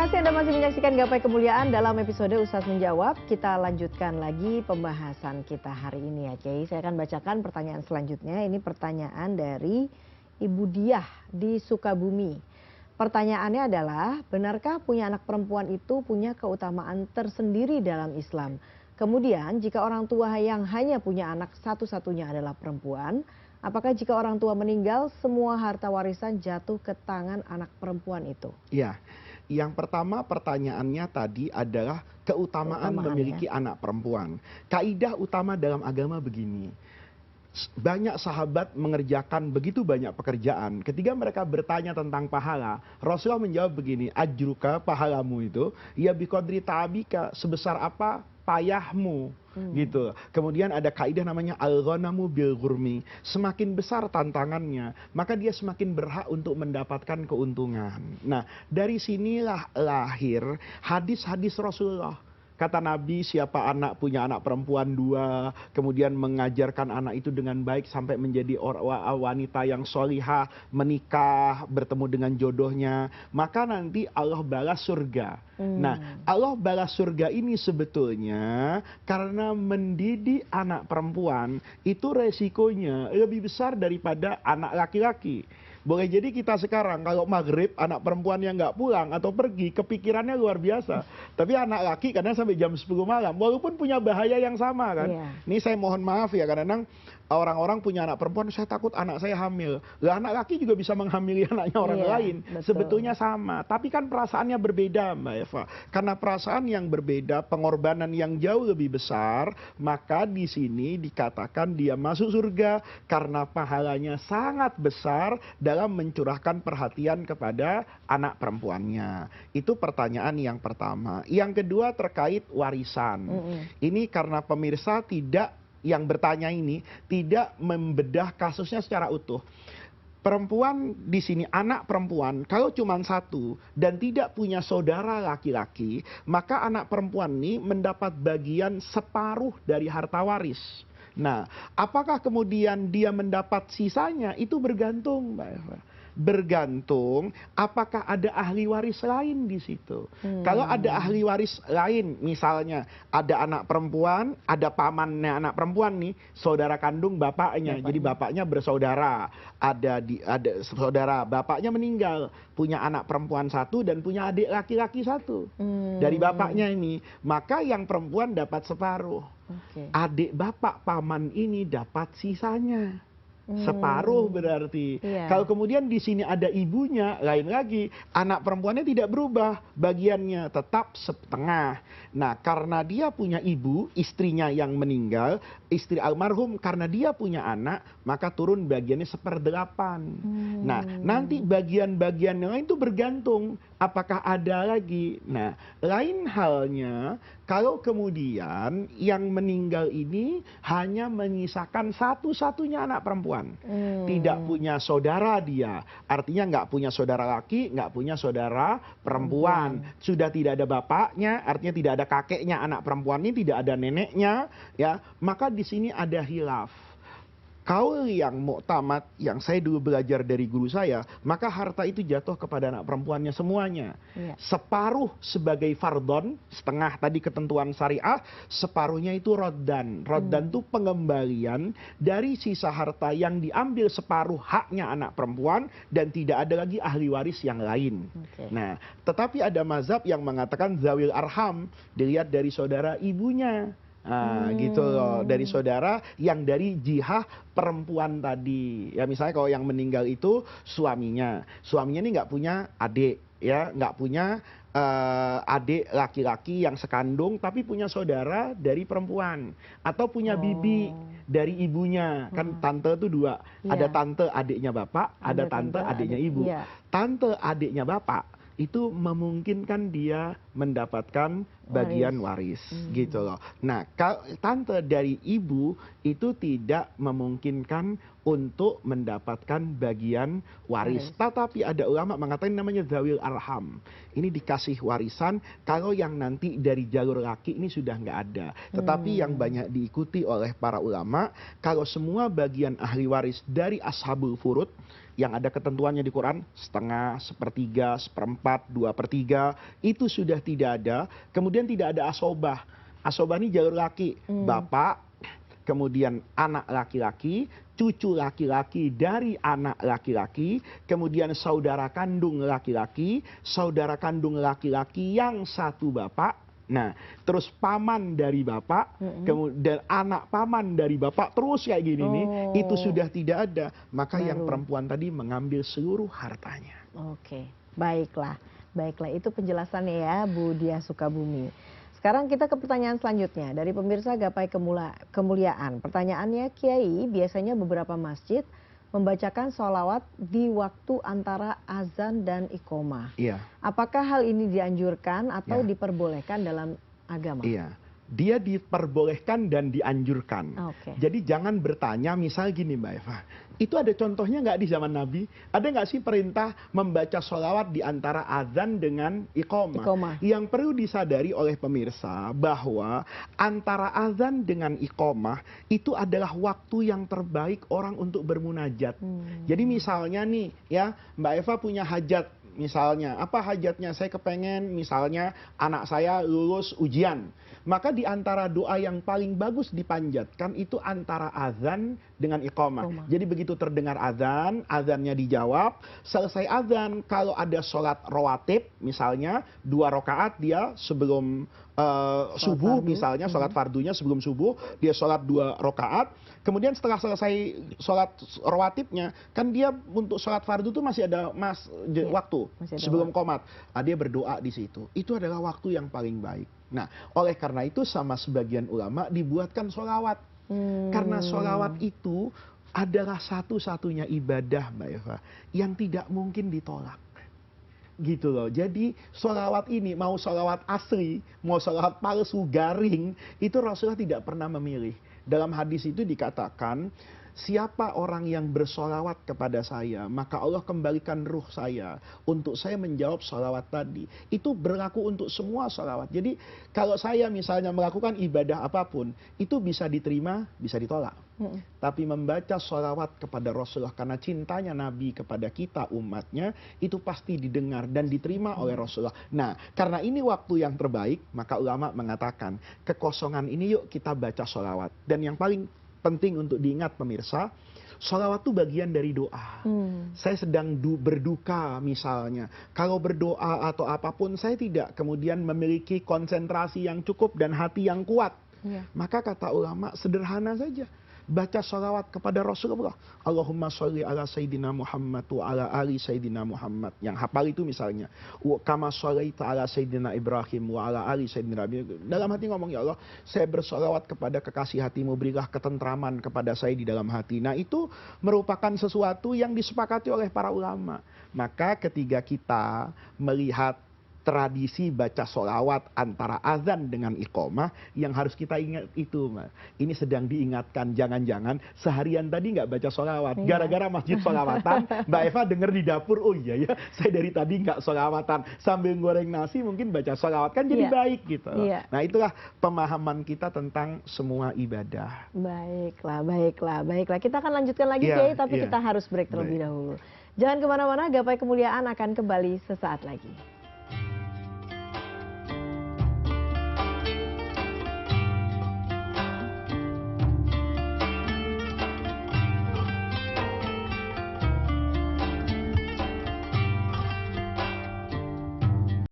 kasih Anda masih menyaksikan Gapai Kemuliaan dalam episode Ustadz Menjawab. Kita lanjutkan lagi pembahasan kita hari ini ya Kiai. Saya akan bacakan pertanyaan selanjutnya. Ini pertanyaan dari Ibu Diah di Sukabumi. Pertanyaannya adalah, benarkah punya anak perempuan itu punya keutamaan tersendiri dalam Islam? Kemudian jika orang tua yang hanya punya anak satu-satunya adalah perempuan, apakah jika orang tua meninggal semua harta warisan jatuh ke tangan anak perempuan itu? Ya, yang pertama pertanyaannya tadi adalah keutamaan memiliki anak perempuan. Kaidah utama dalam agama begini. Banyak sahabat mengerjakan begitu banyak pekerjaan. Ketika mereka bertanya tentang pahala, Rasulullah menjawab begini, ajruka, pahalamu itu, ya biqadri ta'abika, sebesar apa payahmu. Gitu. Kemudian ada kaidah namanya al-ghanamu bil ghurmi. Semakin besar tantangannya, maka dia semakin berhak untuk mendapatkan keuntungan. Nah, dari sinilah lahir hadis-hadis Rasulullah. Kata Nabi, siapa anak punya anak perempuan 2, kemudian mengajarkan anak itu dengan baik sampai menjadi wanita yang solihah, menikah, bertemu dengan jodohnya, maka nanti Allah balas surga. Nah, Allah balas surga ini sebetulnya karena mendidik anak perempuan itu resikonya lebih besar daripada anak laki-laki. Boleh jadi kita sekarang kalau maghrib anak perempuan yang nggak pulang atau pergi kepikirannya luar biasa. Tapi anak laki kadang sampai jam 10 malam walaupun punya bahaya yang sama kan. Ini saya mohon maaf ya, kadang-kadang orang-orang punya anak perempuan, saya takut anak saya hamil. Lah anak laki juga bisa menghamili anaknya orang lain. Betul. Sebetulnya sama. Tapi kan perasaannya berbeda Mbak Eva. Karena perasaan yang berbeda, pengorbanan yang jauh lebih besar, maka di sini dikatakan dia masuk surga karena pahalanya sangat besar dalam mencurahkan perhatian kepada anak perempuannya. Itu pertanyaan yang pertama. Yang kedua terkait warisan. Ini karena pemirsa yang bertanya ini tidak membedah kasusnya secara utuh. Perempuan di sini, anak perempuan, kalau cuma satu dan tidak punya saudara laki-laki, maka anak perempuan ini mendapat bagian separuh dari harta waris. Nah, apakah kemudian dia mendapat sisanya? Itu bergantung, Mbak Eva. Bergantung apakah ada ahli waris lain di situ. Kalau ada ahli waris lain, misalnya ada anak perempuan, ada pamannya anak perempuan nih, saudara kandung bapaknya. Jadi bapaknya bersaudara, ada saudara, bapaknya meninggal, punya anak perempuan 1 dan punya adik laki-laki 1 dari bapaknya ini, maka yang perempuan dapat separuh. Adik bapak paman ini dapat sisanya. Separuh berarti. Kalau kemudian di sini ada ibunya, lain lagi. Anak perempuannya tidak berubah, bagiannya tetap setengah. Nah, karena dia punya ibu, istrinya yang meninggal, istri almarhum, karena dia punya anak, maka turun bagiannya 1/8. Nah, nanti bagian-bagian yang lain itu bergantung apakah ada lagi. Nah, lain halnya kalau kemudian yang meninggal ini hanya menyisakan satu-satunya anak perempuan. Tidak punya saudara dia. Artinya nggak punya saudara laki, nggak punya saudara perempuan. Sudah tidak ada bapaknya, artinya tidak ada kakeknya anak perempuan ini, tidak ada neneknya, ya. Maka di sini ada khilaf. Kaul yang muktamad, yang saya dulu belajar dari guru saya, maka harta itu jatuh kepada anak perempuannya semuanya. Separuh sebagai fardon, setengah tadi ketentuan syariah, separuhnya itu roddan. Roddan itu pengembalian dari sisa harta yang diambil separuh haknya anak perempuan dan tidak ada lagi ahli waris yang lain. Nah, tetapi ada mazhab yang mengatakan zawil arham, dilihat dari saudara ibunya. Gitu loh, dari saudara yang dari jihah perempuan tadi. Ya misalnya kalau yang meninggal itu suaminya ini nggak punya adik, ya nggak punya adik laki-laki yang sekandung, tapi punya saudara dari perempuan, atau punya bibi dari ibunya. Kan tante itu 2, ada tante adiknya bapak, ada tante adiknya ibu. Tante adiknya bapak itu memungkinkan dia mendapatkan bagian waris gitu loh. Nah, tante dari ibu itu tidak memungkinkan untuk mendapatkan bagian waris. Tetapi ada ulama mengatakan namanya zawil arham. Ini dikasih warisan kalau yang nanti dari jalur laki ini sudah nggak ada. Tetapi yang banyak diikuti oleh para ulama, kalau semua bagian ahli waris dari ashabul furud yang ada ketentuannya di Quran, setengah, sepertiga, seperempat, 2/3, itu sudah tidak ada. Kemudian tidak ada asobah. Asobah ini jalur laki, bapak, kemudian anak laki-laki, cucu laki-laki dari anak laki-laki, kemudian saudara kandung laki-laki yang satu bapak. Nah, terus paman dari bapak, kemudian anak paman dari bapak, terus kayak gini nih, itu sudah tidak ada. Maka yang perempuan tadi mengambil seluruh hartanya. Oke, baiklah. Baiklah, itu penjelasannya ya Bu Diah Sukabumi. Sekarang kita ke pertanyaan selanjutnya dari pemirsa Gapai Kemuliaan. Pertanyaannya, Kiai, biasanya beberapa masjid membacakan sholawat di waktu antara azan dan iqomah. Iya. Apakah hal ini dianjurkan atau diperbolehkan dalam agama? Iya. Dia diperbolehkan dan dianjurkan. Jadi jangan bertanya, misal gini Mbak Eva, itu ada contohnya nggak di zaman Nabi? Ada nggak sih perintah membaca sholawat di antara azan dengan iqomah? Yang perlu disadari oleh pemirsa bahwa antara azan dengan iqomah itu adalah waktu yang terbaik orang untuk bermunajat. Jadi misalnya nih ya, Mbak Eva punya hajat. Misalnya, apa hajatnya? Saya kepengen misalnya anak saya lulus ujian. Maka di antara doa yang paling bagus dipanjatkan itu antara azan dengan iqamah. Jadi begitu terdengar azan, azannya dijawab. Selesai azan, kalau ada sholat rawatib, misalnya 2 rakaat dia sebelum subuh misalnya, sholat fardunya sebelum subuh, dia sholat 2 rakaat. Kemudian setelah selesai sholat rawatibnya, kan dia untuk sholat fardu itu masih ada waktu sebelum qomat. Dia berdoa di situ. Itu adalah waktu yang paling baik. Nah, oleh karena itu sama sebagian ulama dibuatkan sholawat. Karena sholawat itu adalah satu-satunya ibadah Mbak Eva yang tidak mungkin ditolak. Gitu loh. Jadi sholawat ini mau sholawat asli, mau sholawat palsu, garing, itu Rasulullah tidak pernah memilih. Dalam hadis itu dikatakan, siapa orang yang bersolawat kepada saya, maka Allah kembalikan ruh saya untuk saya menjawab solawat tadi. Itu berlaku untuk semua solawat. Jadi kalau saya misalnya melakukan ibadah apapun, itu bisa diterima, bisa ditolak. Tapi membaca solawat kepada Rasulullah karena cintanya Nabi kepada kita umatnya, itu pasti didengar dan diterima oleh Rasulullah. Nah, karena ini waktu yang terbaik, maka ulama mengatakan, kekosongan ini yuk kita baca solawat. Dan yang paling penting untuk diingat pemirsa, sholawat itu bagian dari doa. Saya sedang berduka misalnya. Kalau berdoa atau apapun, saya tidak kemudian memiliki konsentrasi yang cukup dan hati yang kuat. Maka kata ulama, sederhana saja. Baca sholawat kepada Rasulullah. Allahumma sholli ala Sayyidina Muhammad wa ala ali Sayyidina Muhammad. Yang hafal itu misalnya. Kama shollaita ala Sayyidina Ibrahim wa ala ali Sayyidina Ibrahim. Dalam hati ngomong, ya Allah, saya bersholawat kepada kekasih hatimu, berilah ketentraman kepada saya di dalam hati. Nah, itu merupakan sesuatu yang disepakati oleh para ulama. Maka ketika kita melihat tradisi baca sholawat antara azan dengan iqomah, yang harus kita ingat itu, ini sedang diingatkan, jangan-jangan seharian tadi nggak baca sholawat, gara-gara masjid sholawatan, Mbak Eva dengar di dapur, oh iya ya, saya dari tadi nggak sholawatan, sambil goreng nasi mungkin baca sholawat, kan jadi baik gitu. Nah, itulah pemahaman kita tentang semua ibadah. Baiklah. Kita akan lanjutkan lagi Kiai, tapi kita harus break terlebih dahulu. Jangan kemana-mana, Gapai Kemuliaan akan kembali sesaat lagi.